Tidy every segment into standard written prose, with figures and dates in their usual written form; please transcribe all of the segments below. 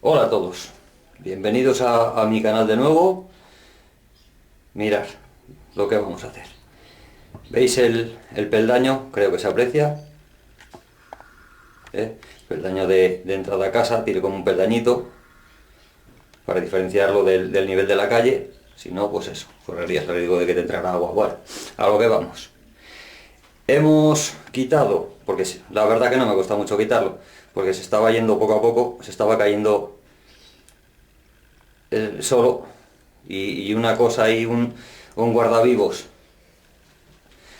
Hola a todos, bienvenidos a mi canal de nuevo. Mirad lo que vamos a hacer. ¿Veis el peldaño? Creo que se aprecia. Peldaño de entrada a casa, tiene como un peldañito para diferenciarlo del nivel de la calle. Si no, pues eso, correrías el riesgo de que te entrara agua. Bueno, a lo que vamos. Hemos quitado, porque la verdad que no me cuesta mucho quitarlo, porque se estaba yendo poco a poco, se estaba cayendo solo, y una cosa ahí, un guardavivos,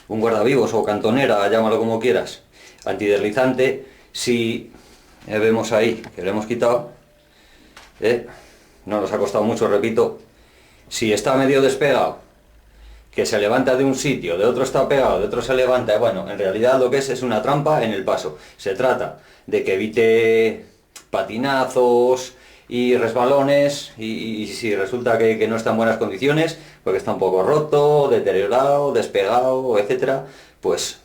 un guardavivos o cantonera, llámalo como quieras, antideslizante. Si vemos ahí que le hemos quitado, no nos ha costado mucho, repito. Si está medio despegado, que se levanta de un sitio, de otro está pegado, de otro se levanta, bueno, en realidad lo que es una trampa en el paso. Se trata de que evite patinazos y resbalones, y si resulta que no está en buenas condiciones, porque está un poco roto, deteriorado, despegado, etcétera, pues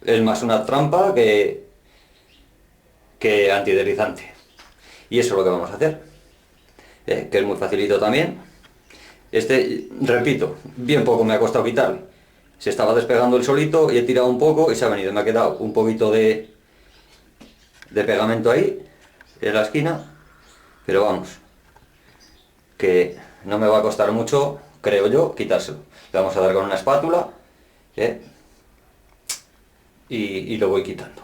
es más una trampa que antideslizante. Y eso es lo que vamos a hacer, que es muy facilito también. Repito, bien poco me ha costado quitarle. Se estaba despegando el solito y he tirado un poco y se ha venido. Me ha quedado un poquito de pegamento ahí, en la esquina, pero vamos, que no me va a costar mucho, creo yo, quitárselo. Le vamos a dar con una espátula, ¿eh? y lo voy quitando.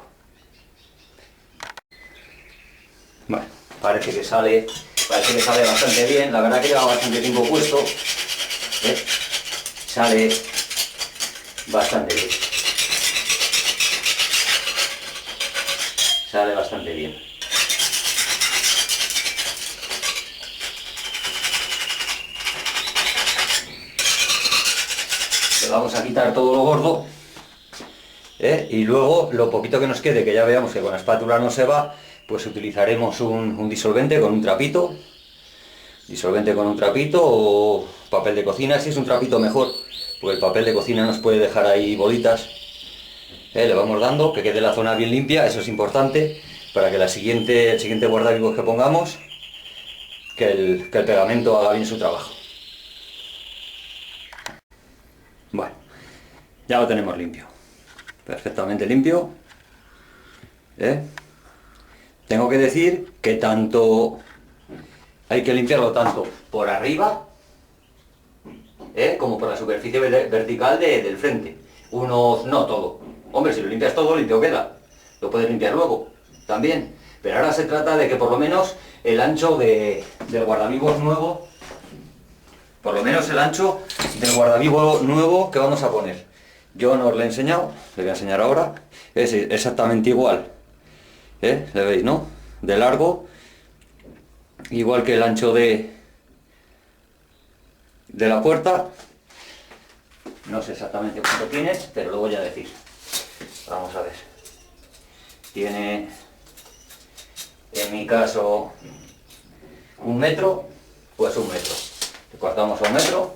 Bueno, parece que sale bastante bien. La verdad que lleva bastante tiempo puesto, sale bastante bien. Sale bastante bien. Le vamos a quitar todo lo gordo, y luego lo poquito que nos quede, que ya veamos que con la espátula no se va, pues utilizaremos un disolvente con un trapito. Disolvente con un trapito o papel de cocina, si es un trapito mejor, porque el papel de cocina nos puede dejar ahí bolitas. Le vamos dando, que quede la zona bien limpia, eso es importante, para que el siguiente guardavivos que pongamos, que el pegamento haga bien su trabajo. Bueno, ya lo tenemos limpio, perfectamente limpio. Tengo que decir que hay que limpiarlo tanto por arriba, como por la superficie vertical del frente. No todo. Hombre, si lo limpias todo, limpio queda. Lo puedes limpiar luego, también. Pero ahora se trata de que por lo menos el ancho del guardavivos nuevo, por lo menos el ancho del guardavivos nuevo que vamos a poner. Yo no os lo he enseñado, le voy a enseñar ahora. Es exactamente igual. ¿Le veis, no? De largo, igual que el ancho de la puerta. No sé exactamente cuánto tiene, pero lo voy a decir. Vamos a ver. Tiene, en mi caso, 1 metro, pues 1 metro. Le cortamos a 1 metro.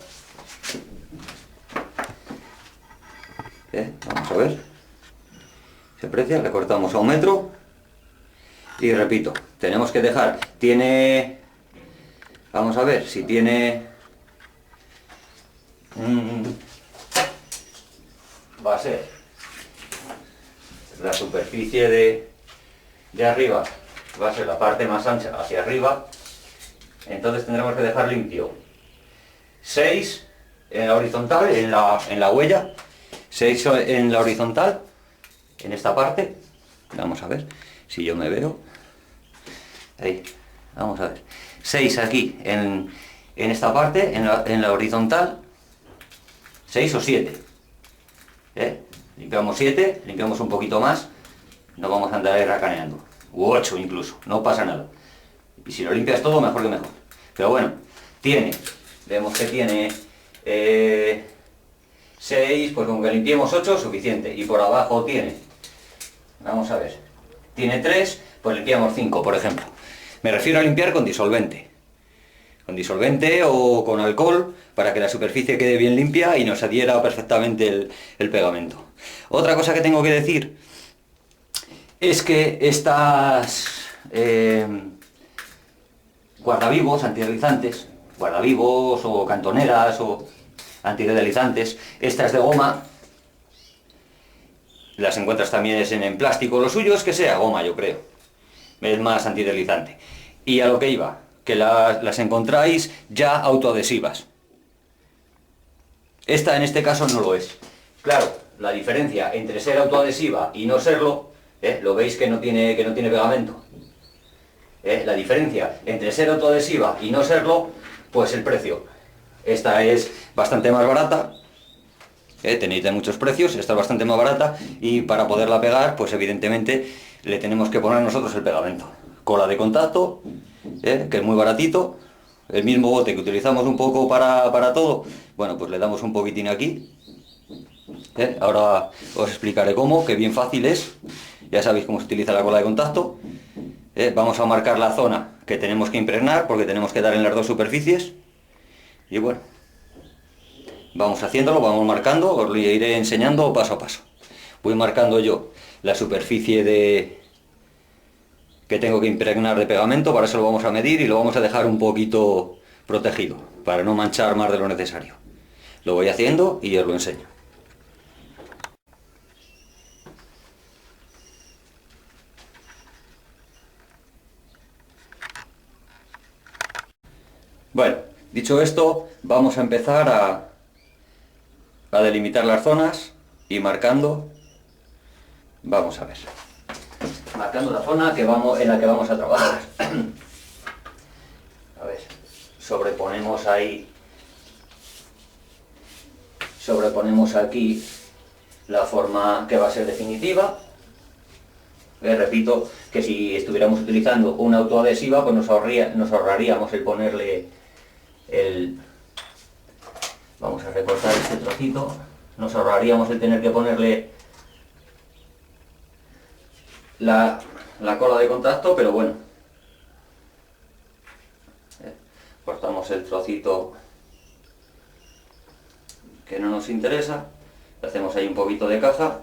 Vamos a ver. Se aprecia, le cortamos a 1 metro. Y repito, tenemos que dejar, vamos a ver si tiene, va a ser la superficie de arriba, va a ser la parte más ancha hacia arriba, entonces tendremos que dejar limpio 6 en la horizontal, en la huella, 6 en la horizontal, en esta parte. Vamos a ver si yo me veo. Ahí, vamos a ver. 6 aquí, en esta parte, en la horizontal. 6 o 7. Limpiamos 7, limpiamos un poquito más. No vamos a andar ahí racaneando. U 8 incluso, no pasa nada. Y si lo limpias todo, mejor que mejor. Pero bueno, vemos que tiene 6, pues con que limpiemos 8 es suficiente. Y por abajo vamos a ver, tiene 3, pues limpiamos 5, por ejemplo. Me refiero a limpiar con disolvente o con alcohol, para que la superficie quede bien limpia y nos adhiera perfectamente el pegamento. Otra cosa que tengo que decir es que guardavivos, antideslizantes, guardavivos o cantoneras o antideslizantes. Esta es de goma, las encuentras también en plástico. Lo suyo es que sea goma, yo creo, es más antideslizante. Y a lo que iba, que las encontráis ya autoadhesivas. Esta en este caso no lo es. Claro, la diferencia entre ser autoadhesiva y no serlo, lo veis que no tiene pegamento. La diferencia entre ser autoadhesiva y no serlo, pues el precio. Esta es bastante más barata, tenéis de muchos precios, esta es bastante más barata, y para poderla pegar, pues evidentemente le tenemos que poner nosotros el pegamento. Cola de contacto, que es muy baratito, el mismo bote que utilizamos un poco para todo, bueno, pues le damos un poquitín aquí. Ahora os explicaré cómo, que bien fácil es, ya sabéis cómo se utiliza la cola de contacto. Vamos a marcar la zona que tenemos que impregnar, porque tenemos que dar en las dos superficies, y bueno, vamos haciéndolo, vamos marcando, os lo iré enseñando paso a paso. Voy marcando yo la superficie que tengo que impregnar de pegamento, para eso lo vamos a medir y lo vamos a dejar un poquito protegido, para no manchar más de lo necesario. Lo voy haciendo y os lo enseño. Bueno, dicho esto, vamos a empezar a delimitar las zonas y marcando. Vamos a ver. Marcando la zona en la que vamos a trabajar. A ver, sobreponemos aquí la forma que va a ser definitiva. Repito que si estuviéramos utilizando una autoadhesiva, pues nos ahorraríamos el ponerle vamos a recortar este trocito, nos ahorraríamos el tener que ponerle la cola de contacto, pero bueno, cortamos el trocito que no nos interesa, le hacemos ahí un poquito de caja.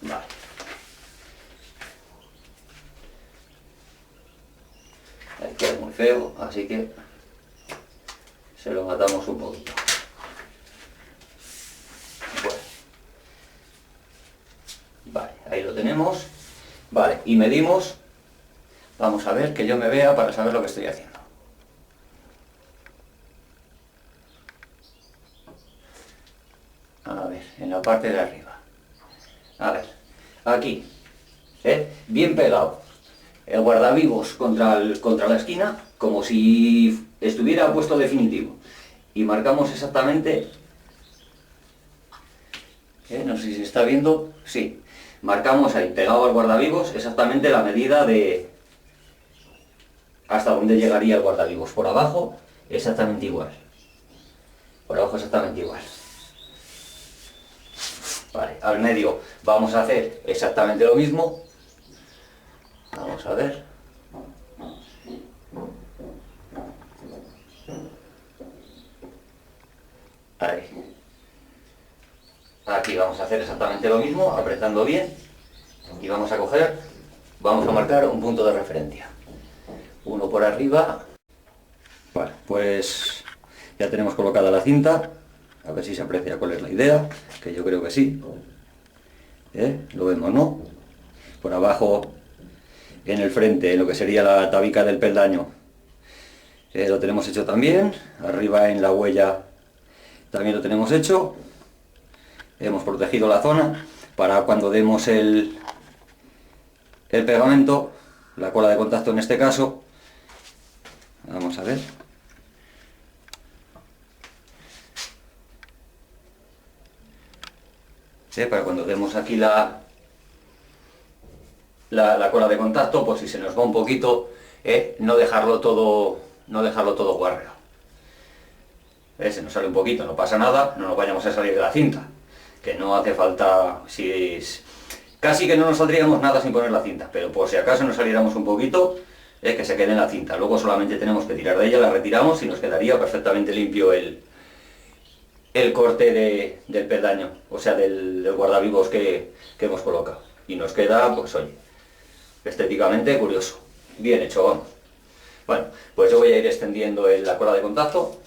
Vale. Ahí queda muy feo, así que se lo matamos un poquito. Bueno. Vale, ahí lo tenemos. Vale, y medimos. Vamos a ver, que yo me vea para saber lo que estoy haciendo. A ver, en la parte de arriba. A ver, aquí, bien pegado. El guardavivos contra la esquina, como si estuviera puesto definitivo. Y marcamos exactamente, no sé si se está viendo, sí. Marcamos ahí, pegado al guardavivos, exactamente la medida de hasta dónde llegaría el guardavivos. Por abajo, exactamente igual. Por abajo exactamente igual. Vale, al medio vamos a hacer exactamente lo mismo. Vamos a ver. Ahí. Aquí vamos a hacer exactamente lo mismo, apretando bien. Y vamos a marcar un punto de referencia. Uno por arriba. Vale, pues ya tenemos colocada la cinta. A ver si se aprecia cuál es la idea, que yo creo que sí. Lo vemos, ¿no? Por abajo, en el frente, en lo que sería la tabica del peldaño, lo tenemos hecho también. Arriba en la huella también lo tenemos hecho. Hemos protegido la zona para cuando demos el pegamento, la cola de contacto en este caso. Vamos a ver. Para cuando demos aquí la cola de contacto, pues si se nos va un poquito, no dejarlo todo guarrero. Se nos sale un poquito, no pasa nada, no nos vayamos a salir de la cinta, que no hace falta, casi que no nos saldríamos nada sin poner la cinta, pero por si acaso nos saliéramos un poquito, que se quede en la cinta. Luego solamente tenemos que tirar de ella, la retiramos y nos quedaría perfectamente limpio el corte del peldaño, o sea, del guardavivos que hemos colocado. y nos queda, pues oye, estéticamente curioso. Bien hecho, vamos. Bueno, pues yo voy a ir extendiendo la cola de contacto,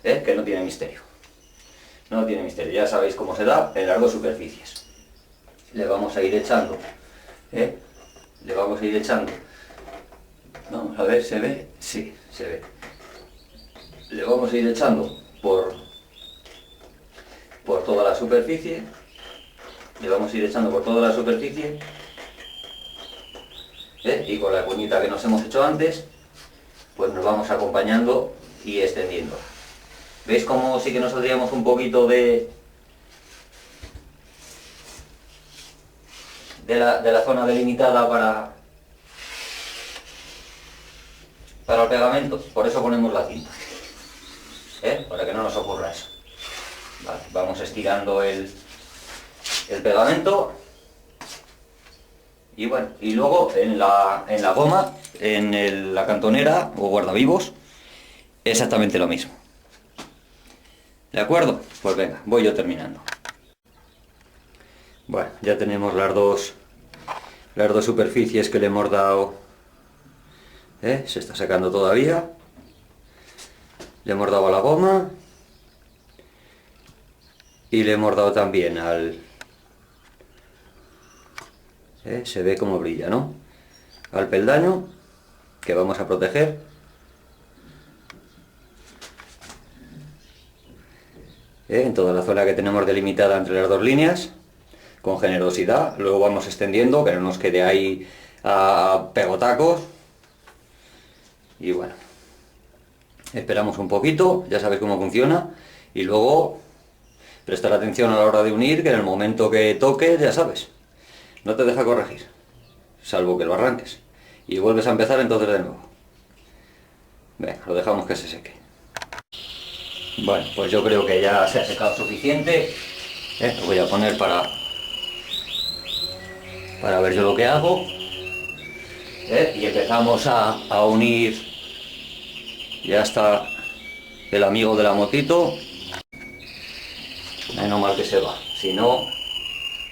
que no tiene misterio. No tiene misterio, ya sabéis cómo se da en las dos superficies. Le vamos a ir echando, le vamos a ir echando. Vamos a ver, ¿se ve? Sí, se ve. Le vamos a ir echando por toda la superficie. Le vamos a ir echando por toda la superficie. Y con la cuñita que nos hemos hecho antes, pues nos vamos acompañando y extendiendo. ¿Veis cómo sí que nos saldríamos un poquito de la zona delimitada para el pegamento? Por eso ponemos la cinta, para que no nos ocurra eso. Vale, vamos estirando el pegamento. Y bueno, y luego en la goma, en la cantonera o guardavivos, exactamente lo mismo. ¿De acuerdo? Pues venga, voy yo terminando. Bueno, ya tenemos las dos superficies que le hemos dado. Se está sacando todavía. Le hemos dado a la goma. Y le hemos dado también al... se ve como brilla, ¿no? Al peldaño, que vamos a proteger. En toda la zona que tenemos delimitada entre las dos líneas, con generosidad. Luego vamos extendiendo, que no nos quede ahí a pegotacos. Y bueno, esperamos un poquito, ya sabéis cómo funciona. Y luego prestar atención a la hora de unir, que en el momento que toque, ya sabes, no te deja corregir, salvo que lo arranques. Y vuelves a empezar entonces de nuevo. Venga, lo dejamos que se seque. Bueno, pues yo creo que ya se ha secado suficiente. Lo voy a poner para ver yo lo que hago. Y empezamos a unir. Ya está el amigo de la motito. Menos mal que se va, si no,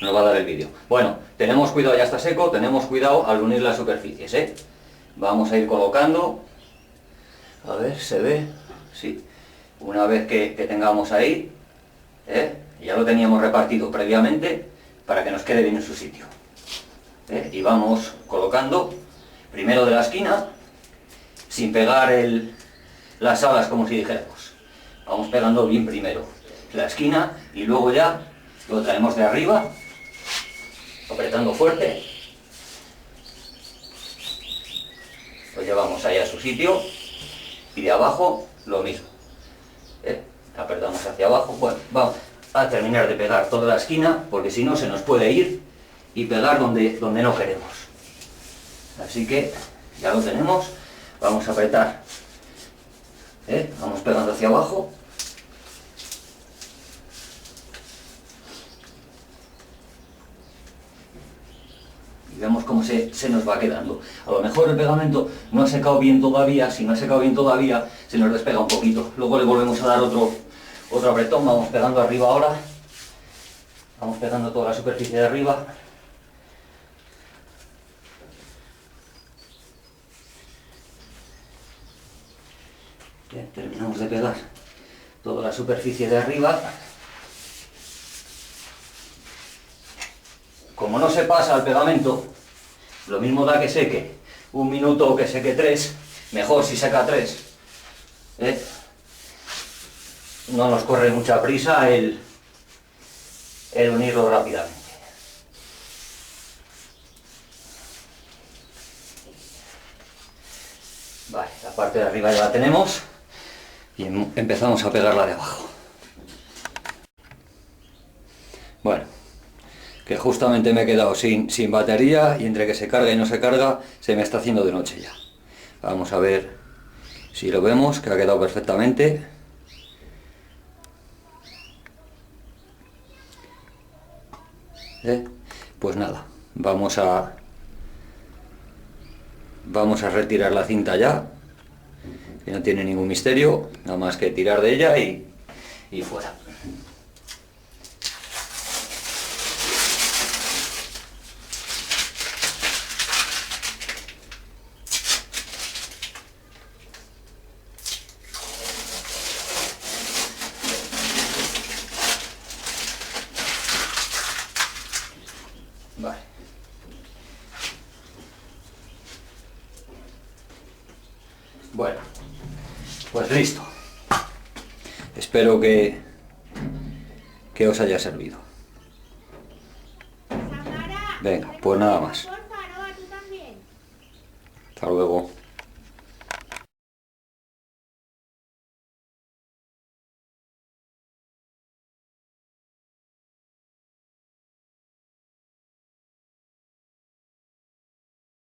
nos va a dar el vídeo. Bueno, tenemos cuidado, ya está seco, tenemos cuidado al unir las superficies, Vamos a ir colocando. A ver, ¿se ve? Sí. Una vez que tengamos ahí, ya lo teníamos repartido previamente para que nos quede bien en su sitio. Y vamos colocando primero de la esquina, sin pegar las alas como si dijéramos. Vamos pegando bien primero la esquina y luego ya lo traemos de arriba, apretando fuerte. Lo llevamos ahí a su sitio y de abajo lo mismo. Apretamos hacia abajo. Bueno, vamos a terminar de pegar toda la esquina porque si no se nos puede ir y pegar donde no queremos. Así que ya lo tenemos. Vamos a apretar. Vamos pegando hacia abajo. Y vemos cómo se nos va quedando. A lo mejor el pegamento no ha secado bien todavía. Si no ha secado bien todavía, se nos despega un poquito. Luego le volvemos a dar otro apretón. Vamos pegando arriba ahora. Vamos pegando toda la superficie de arriba. Bien, terminamos de pegar toda la superficie de arriba. Como no se pasa el pegamento, lo mismo da que seque 1 minuto o que seque 3, mejor si seca 3. No nos corre mucha prisa el unirlo rápidamente. Vale, la parte de arriba ya la tenemos y empezamos a pegarla de abajo. Bueno, que justamente me he quedado sin batería y entre que se carga y no se carga se me está haciendo de noche ya. Vamos a ver si lo vemos, que ha quedado perfectamente. Pues nada, vamos a retirar la cinta ya, que no tiene ningún misterio, nada más que tirar de ella y fuera. Bueno, pues listo. Espero que os haya servido. Samara, Venga, pues nada más. porfa, Aroa, tú también. Hasta luego.